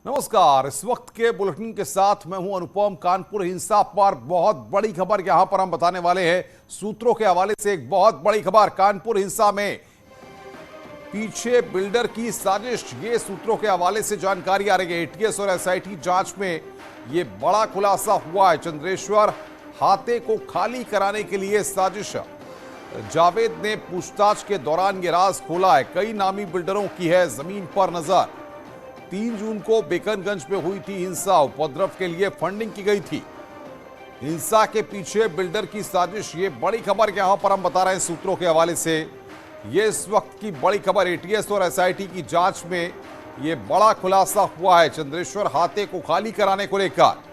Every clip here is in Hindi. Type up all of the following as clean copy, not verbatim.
नमस्कार। इस वक्त के बुलेटिन के साथ मैं हूं अनुपम। कानपुर हिंसा पर बहुत बड़ी खबर यहां पर हम बताने वाले हैं। सूत्रों के हवाले से एक बहुत बड़ी खबर। कानपुर हिंसा में पीछे बिल्डर की साजिश, ये सूत्रों के हवाले से जानकारी आ रही है। एटीएस और एसआईटी जांच में ये बड़ा खुलासा हुआ है। चंद्रेश्वर हाते को खाली कराने के लिए साजिश। जावेद ने पूछताछ के दौरान ये राज खोला है। कई नामी बिल्डरों की है जमीन पर नजर। 3 जून को बेकनगंज में हुई थी हिंसा। उपद्रव के लिए फंडिंग की गई थी। हिंसा के पीछे बिल्डर की साजिश, ये बड़ी खबर यहां पर हम बता रहे हैं सूत्रों के हवाले से। ये इस वक्त की बड़ी खबर। एटीएस और एसआईटी की जांच में ये बड़ा खुलासा हुआ है। चंद्रेश्वर हाते को खाली कराने को लेकर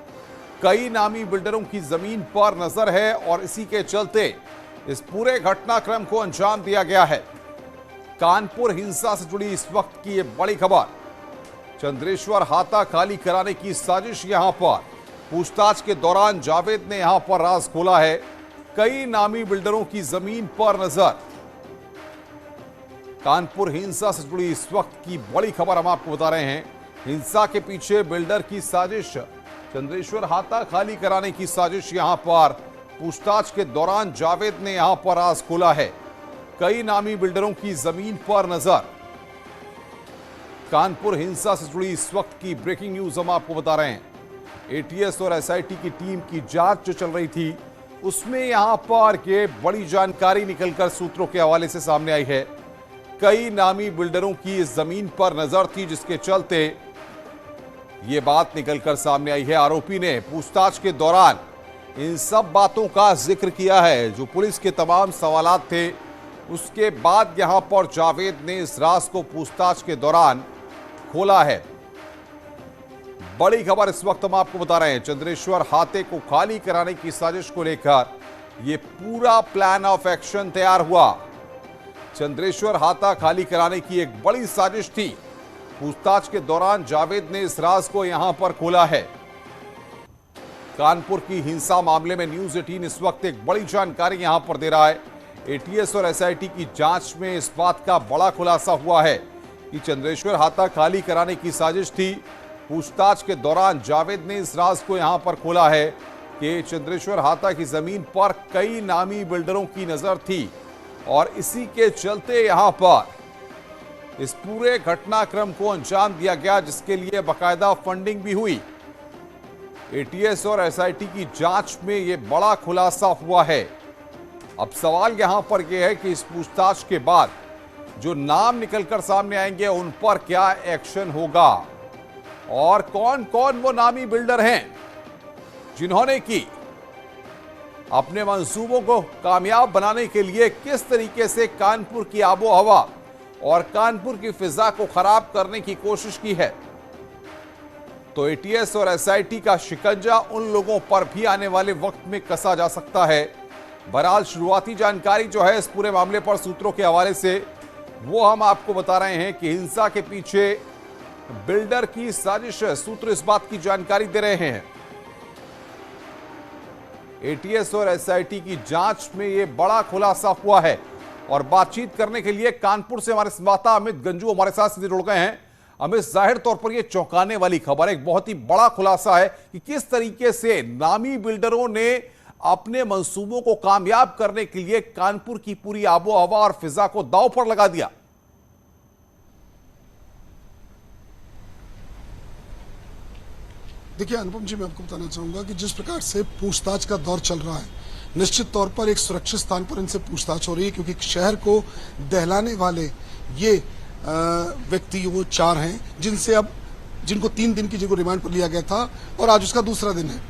कई नामी बिल्डरों की जमीन पर नजर है और इसी के चलते इस पूरे घटनाक्रम को अंजाम दिया गया है। कानपुर हिंसा से जुड़ी इस वक्त की ये बड़ी खबर। चंद्रेश्वर हाता खाली कराने की साजिश। यहां पर पूछताछ के दौरान जावेद ने यहां पर राज खोला है। कई नामी बिल्डरों की जमीन पर नजर। कानपुर हिंसा से जुड़ी इस वक्त की बड़ी खबर हम आपको बता रहे हैं। हिंसा के पीछे बिल्डर की साजिश, चंद्रेश्वर हाता खाली कराने की साजिश। यहां पर पूछताछ के दौरान जावेद ने यहां पर राज खोला है। कई नामी बिल्डरों की जमीन पर नजर। कानपुर हिंसा से जुड़ी इस वक्त की ब्रेकिंग न्यूज हम आपको बता रहे हैं। एटीएस और एसआईटी की टीम की जांच जो चल रही थी उसमें यहां पर के बड़ी जानकारी निकलकर सूत्रों के हवाले से सामने आई है। कई नामी बिल्डरों की इस जमीन पर नजर थी, जिसके चलते यह बात निकलकर सामने आई है। आरोपी ने पूछताछ के दौरान इन सब बातों का जिक्र किया है। जो पुलिस के तमाम सवालात थे उसके बाद यहां पर जावेद ने इस राज को पूछताछ के दौरान खोला है। बड़ी खबर इस वक्त हम आपको बता रहे हैं। चंद्रेश्वर हाते को खाली कराने की साजिश को लेकर यह पूरा प्लान ऑफ एक्शन तैयार हुआ। चंद्रेश्वर हाता खाली कराने की एक बड़ी साजिश थी। पूछताछ के दौरान जावेद ने इस राज को यहां पर खोला है। कानपुर की हिंसा मामले में न्यूज 18 इस वक्त एक बड़ी जानकारी यहां पर दे रहा है। एटीएस और एसआईटी की जांच में इस बात का बड़ा खुलासा हुआ है कि चंद्रेश्वर हाता खाली कराने की साजिश थी। पूछताछ के दौरान जावेद ने इस राज को यहां पर खोला है कि चंद्रेश्वर हाता की जमीन पर कई नामी बिल्डरों की नजर थी और इसी के चलते यहां पर इस पूरे घटनाक्रम को अंजाम दिया गया, जिसके लिए बाकायदा फंडिंग भी हुई। एटीएस और एसआईटी की जांच में यह बड़ा खुलासा हुआ है। अब सवाल यहां पर यह है कि इस पूछताछ के बाद जो नाम निकलकर सामने आएंगे उन पर क्या एक्शन होगा और कौन कौन वो नामी बिल्डर हैं जिन्होंने की अपने मंसूबों को कामयाब बनाने के लिए किस तरीके से कानपुर की आबो हवा और कानपुर की फिजा को खराब करने की कोशिश की है। तो एटीएस और एसआईटी का शिकंजा उन लोगों पर भी आने वाले वक्त में कसा जा सकता है। बहरहाल शुरुआती जानकारी जो है इस पूरे मामले पर सूत्रों के हवाले से वो हम आपको बता रहे हैं कि हिंसा के पीछे बिल्डर की साजिश है। सूत्र इस बात की जानकारी दे रहे हैं। एटीएस और एसआईटी की जांच में यह बड़ा खुलासा हुआ है और बातचीत करने के लिए कानपुर से हमारे संवाददाता अमित गंजू हमारे साथ सीधे जुड़ गए हैं। अमित, जाहिर तौर पर यह चौंकाने वाली खबर है, एक बहुत ही बड़ा खुलासा है कि किस तरीके से नामी बिल्डरों ने अपने मंसूबों को कामयाब करने के लिए कानपुर की पूरी आबो हवा और फिजा को दांव पर लगा दिया। देखिए अनुपम जी, मैं आपको बताना चाहूंगा कि जिस प्रकार से पूछताछ का दौर चल रहा है, निश्चित तौर पर एक सुरक्षित स्थान पर इनसे पूछताछ हो रही है, क्योंकि शहर को दहलाने वाले ये व्यक्ति वो 4 हैं जिनको 3 दिन की जिनको रिमांड पर लिया गया था और आज उसका दूसरा दिन है।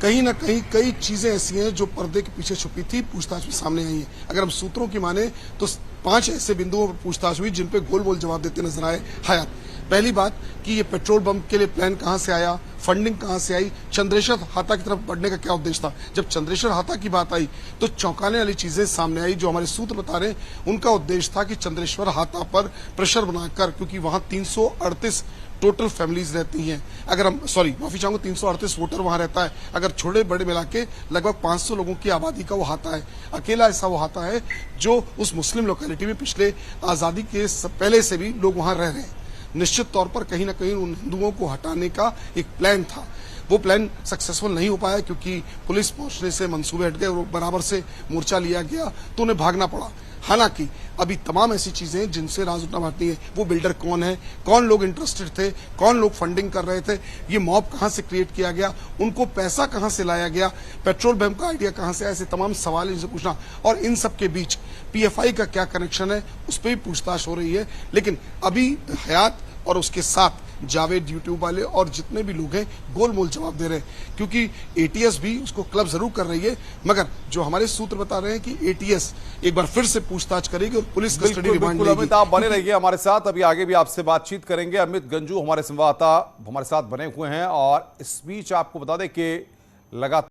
कहीं ना कहीं कई चीजें ऐसी हैं जो पर्दे के पीछे छुपी थी, पूछताछ में सामने आई है। अगर हम सूत्रों की माने तो 5 ऐसे बिंदुओं पर पूछताछ हुई जिन पे गोल गोल जवाब देते नजर आए हयात। पहली बात कि ये पेट्रोल बम के लिए प्लान कहां से आया, फंडिंग कहां से आई, चंद्रेश्वर हाता की तरफ बढ़ने का क्या उद्देश्य था। जब चंद्रेश्वर हाता की बात आई तो चौंकाने वाली चीजें सामने आई। जो हमारे सूत्र बता रहे हैं उनका उद्देश्य था कि चंद्रेश्वर हाता पर प्रेशर बनाकर, क्योंकि वहां 338 टोटल फैमिलीज रहती हैं, अगर हम माफी चाहूंगा 338 वोटर वहां रहता है। अगर छोटे बड़े मिला के लगभग 500 लोगों की आबादी का वो हाता है। अकेला ऐसा वो हाता है जो उस मुस्लिम लोकेलिटी में पिछले आजादी के पहले से भी लोग वहां रह रहे हैं। निश्चित तौर पर कहीं ना कहीं उन हिंदुओं को हटाने का एक प्लान था। वो प्लान सक्सेसफुल नहीं हो पाया क्योंकि पुलिस पहुंचने से मंसूबे हट गए और बराबर से मोर्चा लिया गया तो उन्हें भागना पड़ा। हालांकि अभी तमाम ऐसी चीजें हैं जिनसे राज उठना बांटनी है। वो बिल्डर कौन है, कौन लोग इंटरेस्टेड थे, कौन लोग फंडिंग कर रहे थे, ये मॉब कहां से क्रिएट किया गया, उनको पैसा कहां से लाया गया, पेट्रोल पंप का आइडिया कहां से, ऐसे तमाम सवाल इनसे पूछना। और इन सब के बीच पीएफआई का क्या कनेक्शन है उस पर भी पूछताछ हो रही है। लेकिन अभी हयात और उसके साथ जावेद यूट्यूब वाले और जितने भी लोग हैं गोलमोल जवाब दे रहे हैं, क्योंकि एटीएस भी उसको क्लब जरूर कर रही है, मगर जो हमारे सूत्र बता रहे हैं कि एटीएस एक बार फिर से पूछताछ करेगी और पुलिस कस्टडी रिमांड लेगी। अमित, आप बने रहिए हमारे साथ, अभी आगे भी आपसे बातचीत करेंगे। अमित गंजू हमारे संवाददाता हमारे साथ बने हुए हैं और इस बीच आपको बता दें कि लगातार